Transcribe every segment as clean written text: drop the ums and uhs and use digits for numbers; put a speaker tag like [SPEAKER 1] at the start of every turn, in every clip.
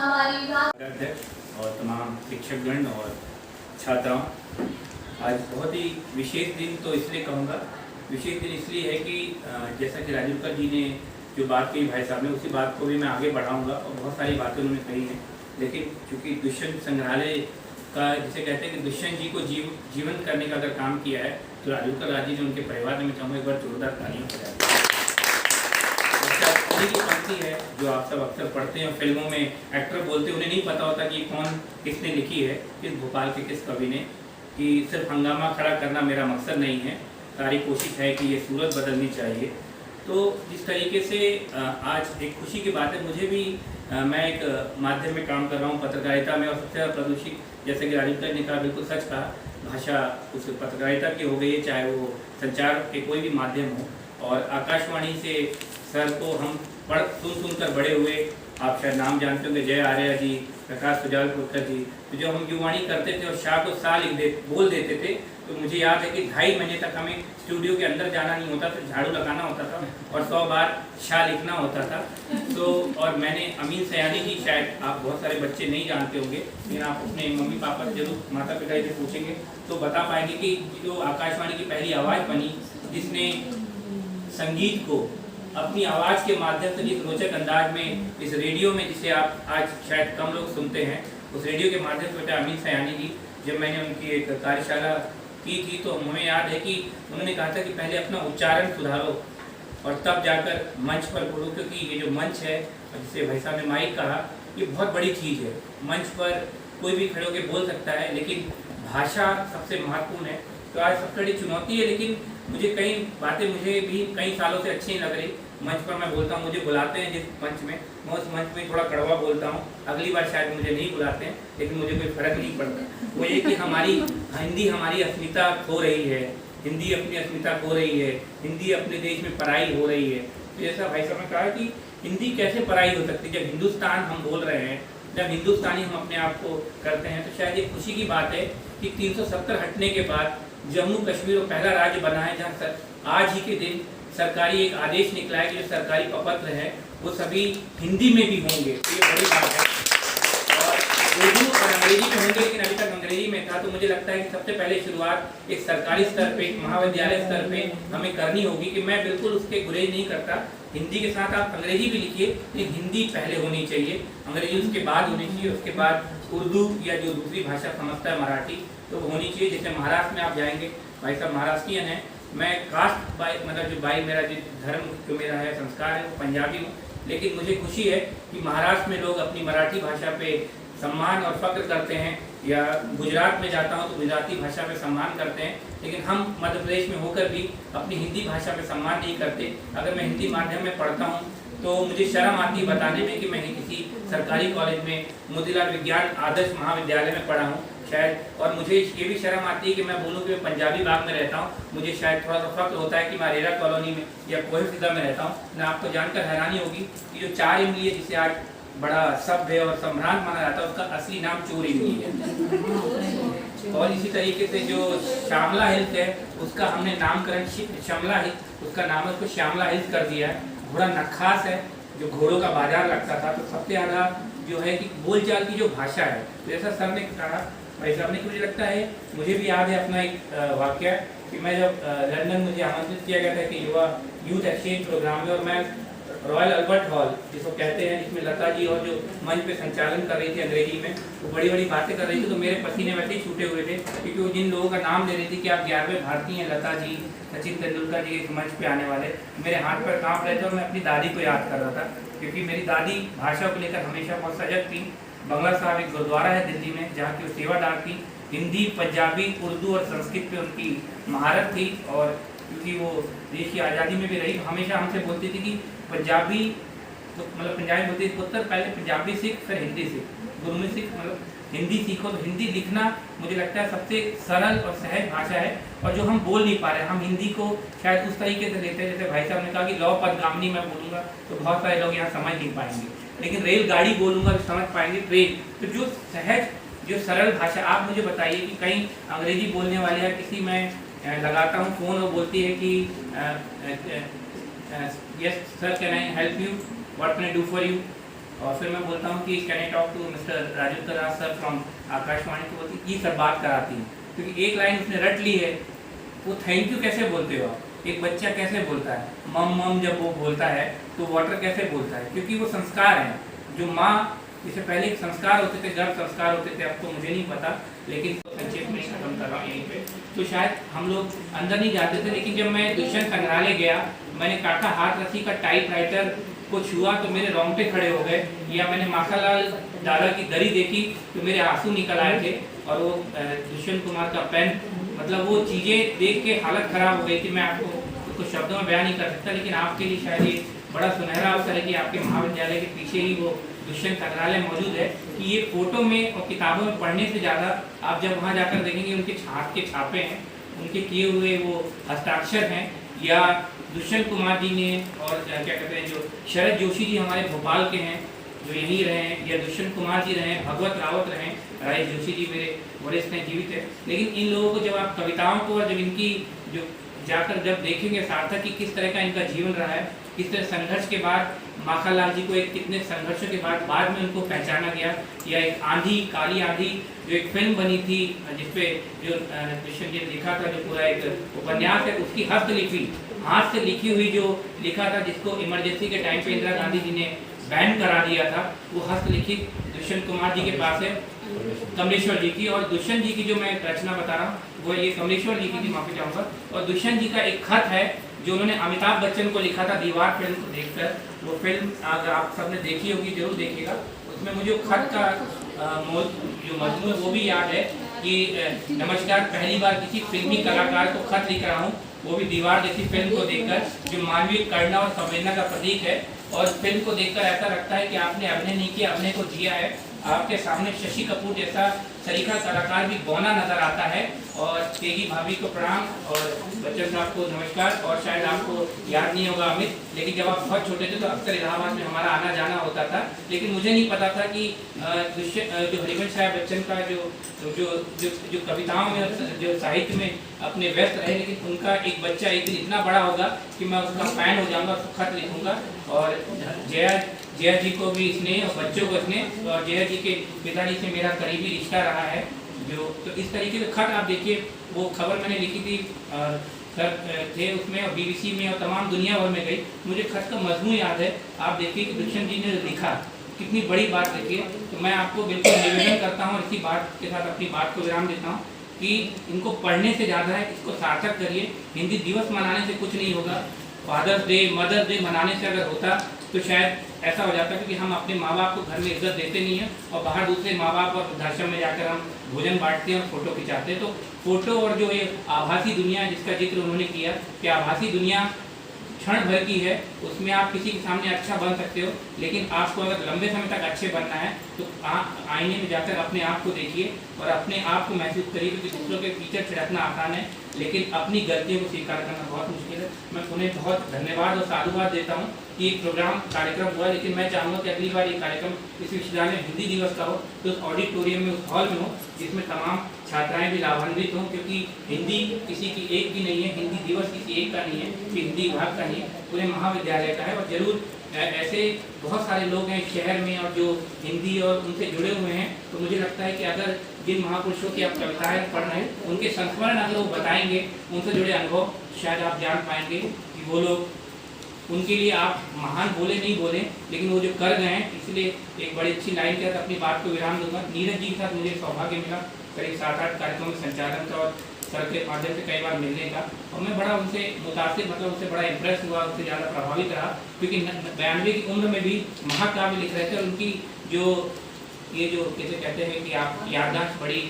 [SPEAKER 1] हमारी
[SPEAKER 2] अध्यक्ष और तमाम शिक्षकगण और छात्राओं, आज बहुत ही विशेष दिन तो इसलिए कहूँगा, विशेष दिन इसलिए है कि जैसा कि राजूकर जी ने जो बात कही भाई साहब ने, उसी बात को भी मैं आगे बढ़ाऊँगा और बहुत सारी बातें उन्होंने कही हैं। लेकिन चूँकि दुष्यंत संग्रहालय का जिसे कहते हैं कि दुष्यंत जी को जीवंत करने का अगर काम किया है तो राजूकर राजी ने उनके परिवार में चाहूँगा एक बार जोरदार तालियां बजाएं। की पंक्ति है जो आप सब अक्सर पढ़ते हैं फिल्मों में, एक्टर बोलते हैं, उन्हें नहीं पता होता कि कौन किसने लिखी है, किस भोपाल के किस कवि ने, कि सिर्फ हंगामा खड़ा करना मेरा मकसद नहीं है, सारी कोशिश है कि ये सूरत बदलनी चाहिए। तो जिस तरीके से आज एक खुशी की बात है, मुझे भी मैं एक माध्यम में काम कर रहा हूँ पत्रकारिता में, और सबसे ज़्यादा प्रदूषित, जैसे कि राजूकर ने कहा, बिल्कुल सच कहा, भाषा उस पत्रकारिता की हो गई है, चाहे वो संचार के कोई भी माध्यम हो। और आकाशवाणी से सर को हम सुन कर बड़े हुए, आप शायद नाम जानते होंगे, जय आर्या जी, प्रकाश सुजालपुरकर जी, तो जब हम युवाणी करते थे और शाह को सा बोल देते थे, तो मुझे याद है कि 2.5 महीने तक हमें स्टूडियो के अंदर जाना नहीं होता था, झाड़ू लगाना होता था और 100 बार शाह लिखना होता था। तो और मैंने अमीन सयानी जी, शायद आप बहुत सारे बच्चे नहीं जानते होंगे, लेकिन आप अपने मम्मी पापा से जरूर, माता पिता से पूछेंगे तो बता पाएंगे कि जो आकाशवाणी की पहली आवाज़ बनी, जिसने संगीत को अपनी आवाज़ के माध्यम से जिस रोचक अंदाज में इस रेडियो में, जिसे आप आज शायद कम लोग सुनते हैं, उस रेडियो के माध्यम से बेटा अमीन सयानी जी, जब मैंने उनकी एक कार्यशाला की थी तो हमें याद है कि उन्होंने कहा था कि पहले अपना उच्चारण सुधारो और तब जाकर मंच पर बोलो, क्योंकि ये जो मंच है, जिसे भाई साहब ने माइक कहा, ये बहुत बड़ी चीज़ है। मंच पर कोई भी खड़े होकर बोल सकता है, लेकिन भाषा सबसे महत्वपूर्ण है। तो आज सबसे बड़ी चुनौती है, लेकिन मुझे कई बातें मुझे भी कई सालों से अच्छी नहीं लग रही। मंच पर मैं बोलता हूँ, मुझे बुलाते हैं जिस मंच में, मैं उस मंच में थोड़ा कड़वा बोलता हूँ, अगली बार शायद मुझे नहीं बुलाते हैं, लेकिन मुझे कोई फर्क नहीं पड़ता। वो ये कि हिंदी हमारी अस्मिता खो रही है, हिंदी अपनी अस्मिता खो रही है, हिंदी अपने देश में पराई हो रही है। तो जैसा भाई साहब ने कहा कि हिंदी कैसे पराई हो सकती है, जब हिंदुस्तान हम बोल रहे हैं, जब हिंदुस्तानी हम अपने आप को करते हैं, तो शायद ये खुशी की बात है कि 370 हटने के बाद जम्मू कश्मीर वो पहला राज्य बना है जहाँ आज ही के दिन सरकारी एक आदेश निकला है कि जो सरकारी प्रपत्र है वो सभी हिंदी में भी होंगे। ये बड़ी बात है, और उर्दू और अंग्रेजी में होंगे, लेकिन अभी तक अंग्रेजी में था। तो मुझे लगता है कि सबसे पहले शुरुआत एक सरकारी स्तर पे, महाविद्यालय स्तर पे हमें करनी होगी, कि मैं बिल्कुल उसके गुरेज नहीं करता, हिंदी के साथ आप अंग्रेजी भी लिखिए, लेकिन हिंदी पहले होनी चाहिए, अंग्रेजी उसके बाद होनी चाहिए, उसके बाद उर्दू या जो दूसरी भाषा समझता है मराठी तो होनी चाहिए। जैसे महाराष्ट्र में आप जाएंगे, भाई साहब महाराष्ट्रियन है, मैं कास्ट बाई मतलब जो बाई मेरा जो धर्म जो मेरा है, संस्कार है, वो पंजाबी हूँ, लेकिन मुझे खुशी है कि महाराष्ट्र में लोग अपनी मराठी भाषा पे सम्मान और फक्र करते हैं, या गुजरात में जाता हूँ तो गुजराती भाषा पे सम्मान करते हैं, लेकिन हम मध्य प्रदेश में होकर भी अपनी हिंदी भाषा पे सम्मान नहीं करते। अगर मैं हिंदी माध्यम में पढ़ता हूँ तो मुझे शर्म आती है बताने में कि मैं किसी सरकारी कॉलेज में मोतीलाल विज्ञान आदर्श महाविद्यालय में पढ़ा हूँ शायद, और मुझे ये भी शर्म आती है कि मैं बोलूँ कि मैं पंजाबी बाग में रहता हूँ। मुझे शायद थोड़ा सा फख्र होता है कि मैं अरेरा कॉलोनी में या कोई फिजा में रहता हूँ। ना आपको जानकर हैरानी होगी कि जो 4 इमली है, जिसे आज बड़ा सभ्य और सम्रांत माना जाता है, उसका असली नाम चोर इमली है। और इसी तरीके से जो श्यामला हिल्स है, उसका हमने नामकरण श्यामला हिल्स, उसका नाम उसको श्यामला हिल्स कर दिया है। घोड़ा नखास है, जो घोड़ों का बाजार लगता था। तो सबसे ज़्यादा जो है कि बोलचाल की जो भाषा है, जैसा सर ने कहा, भाई साहब ने, मुझे लगता है, मुझे भी याद है अपना एक वाक्य कि मैं जब लंदन मुझे आमंत्रित किया गया था कि युवा यूथ एक्सचेंज प्रोग्राम में, और मैं रॉयल अल्बर्ट हॉल जिसको कहते हैं, जिसमें लता जी और जो मंच पे संचालन कर रही थी अंग्रेजी में, वो बड़ी बड़ी बातें कर रही थी, तो मेरे पसीने वैसे ही छूटे हुए थे, क्योंकि वो जिन लोगों का नाम ले रही थी कि आप 11वें भारतीय हैं, लता जी, सचिन तेंदुलकर जी इस मंच पे आने वाले, मेरे हाथ पर कांप रहे थे, और मैं अपनी दादी को याद कर रहा था, क्योंकि मेरी दादी भाषा को लेकर हमेशा बहुत सजग थी। बंगला साहब एक गुरुद्वारा है दिल्ली में, जहाँ की वो सेवादार थी। हिंदी, पंजाबी, उर्दू और संस्कृत पे उनकी महारत थी, और क्योंकि वो देश की आज़ादी में भी रही, हमेशा हमसे बोलती थी कि पंजाबी तो मतलब पंजाबी बोलती थी, पुत्र पहले पंजाबी सीख, फिर हिंदी सीख, गुरमुखी सीख, मतलब हिंदी सीखो। तो हिंदी लिखना मुझे लगता है सबसे सरल और सहज भाषा है, और जो हम बोल नहीं पा रहे हैं, हम हिंदी को शायद उस तरीके से लेते हैं, जैसे भाई साहब ने कहा कि लौ पदगामिनी मैं बोलूँगा तो बहुत सारे लोग यहाँ समझ नहीं पाएंगे, लेकिन रेलगाड़ी बोलूँगा तो समझ पाएंगे, ट्रेन। तो जो सहज, जो सरल भाषा, आप मुझे बताइए कि कहीं अंग्रेजी बोलने वाले हैं, किसी में लगाता हूँ फ़ोन, और बोलती है कि yes sir can I help you, what can I do for you, और फिर मैं बोलता हूँ कि can I talk to mister Rajiv Karar sir from Akashvani, तो बोलती ये सर बात कराती हैं, क्योंकि एक लाइन उसने रट ली है। वो थैंक यू कैसे बोलते हो आप? एक बच्चा कैसे बोलता है? मम मम जब वो बोलता है तो वाटर कैसे बोलता है? क्योंकि वो संस्कार हैं जो माँ, इससे पहले एक संस्कार होते थे, गर्भ संस्कार होते थे, अब तो मुझे नहीं पता, लेकिन संक्षेप में खत्म कर रहा हूँ यहीं पे। तो शायद हम लोग अंदर नहीं जाते थे, लेकिन जब मैं दुष्यंत संग्रहालय गया, मैंने काका हाथरसी का टाइपराइटर को छुआ तो मेरे रोंगटे खड़े हो गए, या मैंने माखनलाल दादा की दरी देखी तो मेरे आंसू निकल आए थे, और वो दुष्यंत कुमार का पेन, मतलब वो चीज़ें देख के हालत ख़राब हो गई थी। मैं आपको कुछ शब्दों में बयान नहीं कर सकता, लेकिन आपके लिए शायद ये बड़ा सुनहरा अवसर है कि आपके महाविद्यालय के पीछे ही वो दुष्यंत संग्रहालय मौजूद है, कि ये फोटो में और किताबों में पढ़ने से ज़्यादा आप जब वहाँ जाकर देखेंगे उनके हाथ के छापे हैं, उनके किए हुए वो हस्ताक्षर हैं, या दुष्यंत कुमार जी ने और क्या कहते हैं जो शरद जोशी जी हमारे भोपाल के हैं जो यहीं रहे हैं, या दुष्यंत कुमार जी रहे, भगवत रावत रहे, राजेश जोशी जी मेरे वरिष्ठ हैं, जीवित है। लेकिन इन लोगों को जब आप कविताओं को और जब इनकी जो जाकर जब देखेंगे सार्थक कि किस तरह का इनका जीवन रहा है, किस तरह संघर्ष के बाद माखनलाल जी को एक कितने संघर्षों के बाद में उनको पहचाना गया, या एक आंधी, काली आंधी जो एक फिल्म बनी थी जिसपे जो दुष्यंत जी ने लिखा था, जो पूरा एक उपन्यास है, उसकी हस्तलिपि हाथ से लिखी हुई जो लिखा था, जिसको इमरजेंसी के टाइम पे इंदिरा गांधी जी ने बैन करा दिया था, वो हस्तलिखित दुष्यंत कुमार जी के पास है, कमलेश्वर जी की। और दुष्यंत जी की जो मैं रचना बता रहा हूँ वो ये कमलेश्वर जी की थी, माफी चाहूँगा। और दुष्यंत जी का एक खत है जो उन्होंने अमिताभ बच्चन को लिखा था दीवार फिल्म को देखकर। वो फिल्म अगर आप सबने देखी होगी जरूर देखिएगा। उसमें मुझे खत का जो मजमून है वो भी याद है कि नमस्कार, पहली बार किसी फिल्मी कलाकार को खत लिख रहा हूँ, वो भी दीवार जैसी फिल्म को देखकर, जो मानवीय करुणा और संवेदना का प्रतीक है। और फिल्म को देखकर ऐसा लगता है कि आपने अभिनय नहीं किया, अभिनय को जिया है। आपके सामने शशि कपूर जैसा सरीखा कलाकार भी बौना नजर आता है। और तेगी भाभी को प्रणाम और बच्चन साहब को नमस्कार। और शायद आपको याद नहीं होगा अमित, लेकिन जब आप बहुत छोटे थे तो अक्सर इलाहाबाद में हमारा आना जाना होता था, लेकिन मुझे नहीं पता था कि जो हरिवंश साहब बच्चन का जो कविताओं में जो साहित्य में अपने व्यस्त रहे, लेकिन उनका एक बच्चा एक दिन इतना बड़ा होगा कि मैं उसका फैन हो जाऊंगा, उसको खत लिखूंगा। और जया जी को भी स्नेह और बच्चों को स्नेह। और जया जी के पिताजी से मेरा करीबी रिश्ता रहा है जो, तो इस तरीके से खत आप देखिए। वो खबर मैंने लिखी थी सर थे उसमें, और BBC में और तमाम दुनिया भर में गई। मुझे खत का मजमून याद है। आप देखिए कि दुष्यंत जी ने लिखा, कितनी बड़ी बात लिखी है। तो मैं आपको बिल्कुल निवेदन करता हूँ, इसी बात के साथ अपनी बात को विराम देता हूँ कि इनको पढ़ने से ज़्यादा है, इसको सार्थक करिए। हिंदी दिवस मनाने से कुछ नहीं होगा, फादर्स डे, मदर्स डे मनाने से अगर होता तो शायद ऐसा हो जाता, क्योंकि हम अपने माँ बाप को घर में इज्जत देते नहीं हैं, और बाहर दूसरे माँ बाप और वृद्धाश्रम में जाकर हम भोजन बांटते हैं और फोटो खिंचाते हैं। तो फोटो और जो ये आभासी दुनिया जिसका जिक्र उन्होंने किया कि आभासी दुनिया क्षण भर की है, उसमें आप किसी के सामने अच्छा बन सकते हो, लेकिन आपको अगर लंबे समय तक अच्छे बनना है तो आईने में जाकर अपने आप को देखिए और अपने आप को महसूस करिए, क्योंकि दूसरों के पीछे छिड़कना आसान है, लेकिन अपनी गलतियों को स्वीकार करना बहुत मुश्किल है। मैं उन्हें बहुत धन्यवाद और साधुवाद देता हूँ कि एक प्रोग्राम कार्यक्रम हुआ, लेकिन मैं चाहूँगा कि अगली बार ये कार्यक्रम इस विश्वविद्यालय में हिंदी दिवस का हो तो उस ऑडिटोरियम में, उस हॉल में हो, जिसमें तमाम छात्राएं भी लाभान्वित हों, क्योंकि हिंदी किसी की एक की नहीं है, हिंदी दिवस किसी एक का नहीं है, हिंदी विभाग का नहीं है, पूरे महाविद्यालय का है। और जरूर ऐसे बहुत सारे लोग हैं शहर में और जो हिंदी और उनसे जुड़े हुए हैं, तो मुझे लगता है कि अगर जिन महापुरुषों की आप कविताएं पढ़ रहे हैं उनके संस्मरण अगर वो बताएंगे, उनसे जुड़े अनुभव, शायद आप जान पाएंगे कि वो लोग, उनके लिए आप महान बोले नहीं बोले, लेकिन वो जो कर गए हैं। इसलिए एक बड़ी अच्छी लाइन के साथ अपनी बात को विराम दूंगा। नीरज जी के साथ मुझे सौभाग्य मिला करीब 7-8 कार्यक्रमों में संचालन का और सर के माध्यम से कई बार मिलने का, और मैं बड़ा उनसे मुतासिर, मतलब उनसे बड़ा इम्प्रेस हुआ, उनसे ज़्यादा प्रभावित रहा, क्योंकि 92 की उम्र में भी महाकाव्य लिख रहे थे। और उनकी जो ये जो कैसे कहते हैं कि आप याददाश्त बड़ी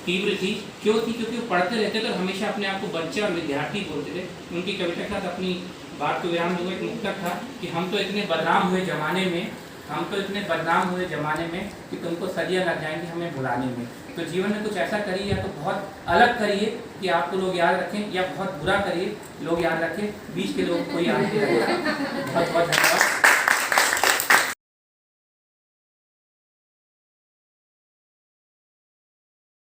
[SPEAKER 2] तीव्र थी। क्यों थी? क्योंकि वो पढ़ते रहते थे और हमेशा अपने आप को बच्चे और विद्यार्थी बोलते थे। उनकी कविता के साथ अपनी बात को विराम दूंगा। एक मुक्तक था कि हम तो इतने बदनाम हुए ज़माने में, हम तो इतने बदनाम हुए ज़माने में कि तुमको सदियाँ लग जाएंगी हमें भुलाने में। तो जीवन में कुछ ऐसा करिए, या तो बहुत अलग करिए कि आपको लोग याद रखें, या बहुत बुरा करिए लोग याद रखें, बीच के लोग कोई याद नहीं रखेगा। बहुत बहुत